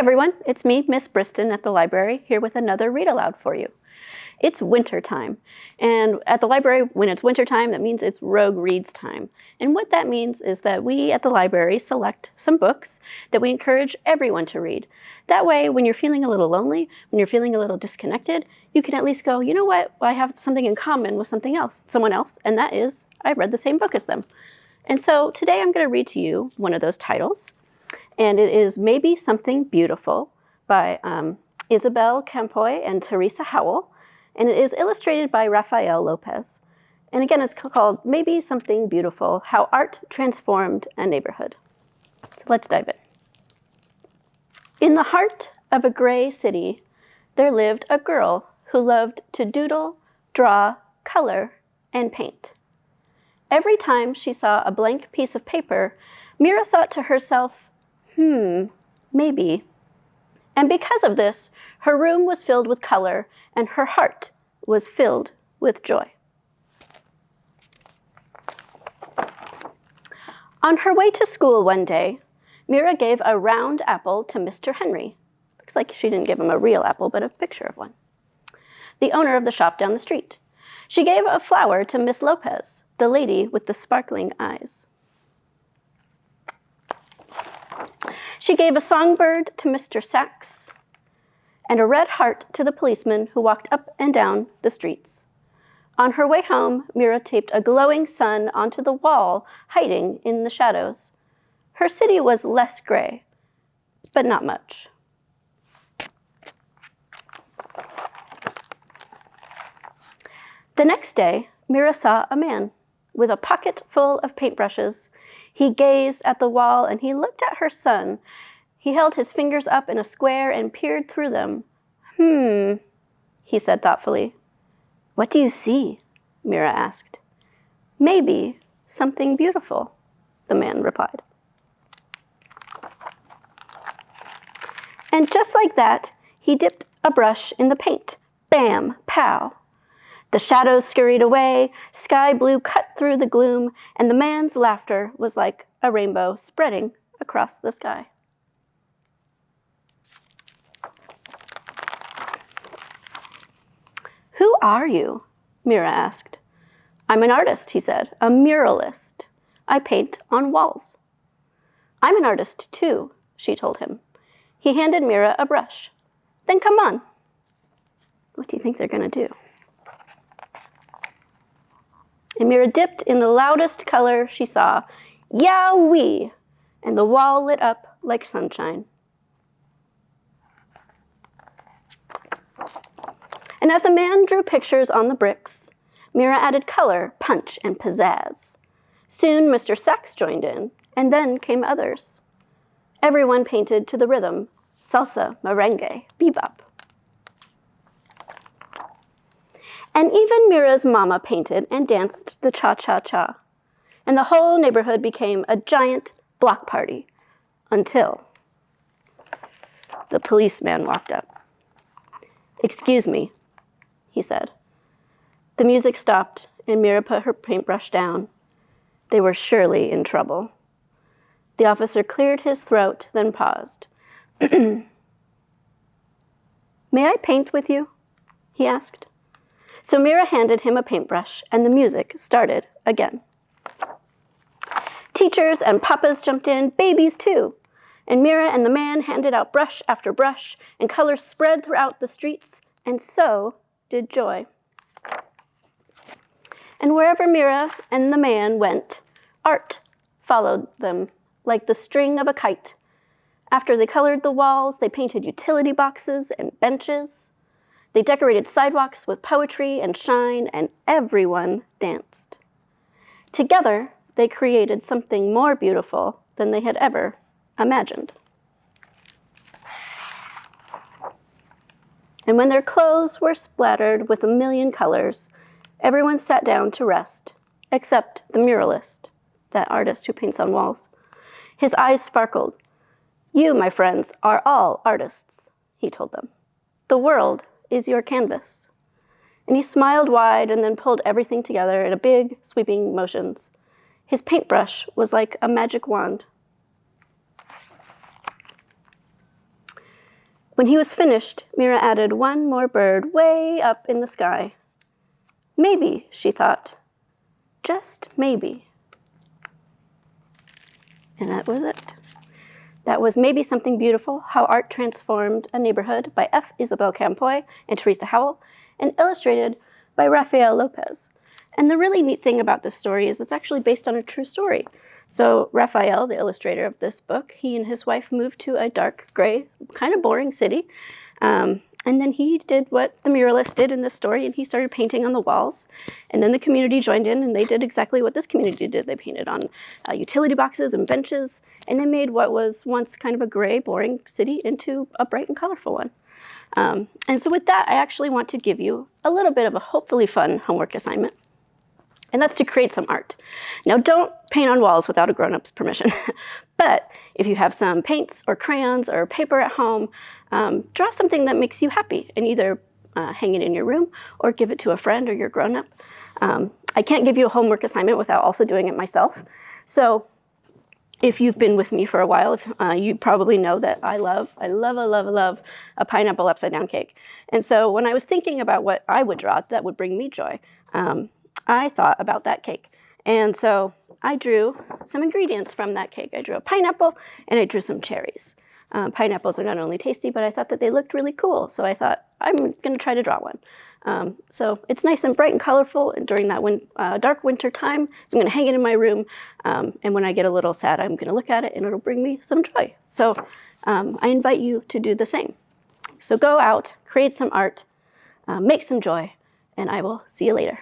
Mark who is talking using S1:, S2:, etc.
S1: everyone, it's me, Miss Briston at the library, here with another read aloud for you. It's winter time, and at the library, when it's winter time, that means it's Rogue Reads time. And what that means is that we at the library select some books that we encourage everyone to read. That way, when you're feeling a little lonely, when you're feeling a little disconnected, you can at least go, you know what, I have something in common with someone else, and that is, I read the same book as them. And so today I'm going to read to you one of those titles. And it is Maybe Something Beautiful by Isabel, Campoy, and Theresa, Howell. And it is illustrated by Rafael López. And again, it's called Maybe Something Beautiful, How Art Transformed a Neighborhood. So let's dive in. In the heart of a gray city, there lived a girl who loved to doodle, draw, color, and paint. Every time she saw a blank piece of paper, Mira thought to herself, maybe. And because of this, her room was filled with color and her heart was filled with joy. On her way to school one day, Mira gave a round apple to Mr. Henry. Looks like she didn't give him a real apple, but a picture of one. The owner of the shop down the street. She gave a flower to Miss Lopez, the lady with the sparkling eyes. She gave a songbird to Mr. Sachs and a red heart to the policeman who walked up and down the streets. On her way home, Mira taped a glowing sun onto the wall, hiding in the shadows. Her city was less gray, but not much. The next day, Mira saw a man with a pocket full of paintbrushes. He gazed at the wall and he looked at her son. He held his fingers up in a square and peered through them. He said thoughtfully. What do you see? Mira asked. Maybe something beautiful, the man replied. And just like that, he dipped a brush in the paint. Bam, pow. The shadows scurried away, sky blue cut through the gloom, and the man's laughter was like a rainbow spreading across the sky. Who are you? Mira asked. I'm an artist, he said, a muralist. I paint on walls. I'm an artist too, she told him. He handed Mira a brush. Then come on. What do you think they're going to do? And Mira dipped in the loudest color she saw, Yowie! And the wall lit up like sunshine. And as the man drew pictures on the bricks, Mira added color, punch, and pizzazz. Soon Mr. Sachs joined in, and then came others. Everyone painted to the rhythm, salsa, merengue, bebop. And even Mira's mama painted and danced the cha-cha-cha. And the whole neighborhood became a giant block party until the policeman walked up. Excuse me, he said. The music stopped and Mira put her paintbrush down. They were surely in trouble. The officer cleared his throat, then paused. May I paint with you? He asked. So Mira handed him a paintbrush, and the music started again. Teachers and papas jumped in, babies too. And Mira and the man handed out brush after brush, and colors spread throughout the streets, and so did joy. And wherever Mira and the man went, art followed them like the string of a kite. After they colored the walls, they painted utility boxes and benches. They decorated sidewalks with poetry and shine, and everyone danced. Together, they created something more beautiful than they had ever imagined. And when their clothes were splattered with a million colors, everyone sat down to rest, except the muralist, that artist who paints on walls. His eyes sparkled. You, my friends, are all artists, he told them. The world is your canvas. And he smiled wide and then pulled everything together in a big, sweeping motions. His paintbrush was like a magic wand. When he was finished, Mira added one more bird way up in the sky. Maybe, she thought, just maybe. And that was it. That was Maybe Something Beautiful, How Art Transformed a Neighborhood by F. Isabel Campoy and Theresa Howell, and illustrated by Rafael López. And the really neat thing about this story is it's actually based on a true story. So Rafael, the illustrator of this book, he and his wife moved to a dark gray, kind of boring city. And then he did what the muralist did in this story, and he started painting on the walls. And then the community joined in, and they did exactly what this community did. They painted on utility boxes and benches, and they made what was once kind of a gray, boring city into a bright and colorful one. And so with that, I actually want to give you a little bit of a hopefully fun homework assignment. And that's to create some art. Now, don't paint on walls without a grown-up's permission. But if you have some paints or crayons or paper at home, draw something that makes you happy and either hang it in your room or give it to a friend or your grown-up. I can't give you a homework assignment without also doing it myself. So if you've been with me for a while, you probably know that I love a pineapple upside-down cake. And so when I was thinking about what I would draw that would bring me joy, I thought about that cake. And so I drew some ingredients from that cake. I drew a pineapple and I drew some cherries. Pineapples are not only tasty, but I thought that they looked really cool. So I thought, I'm going to try to draw one. So it's nice and bright and colorful during that dark winter time. So I'm going to hang it in my room. And when I get a little sad, I'm going to look at it and it'll bring me some joy. So I invite you to do the same. So go out, create some art, make some joy, and I will see you later.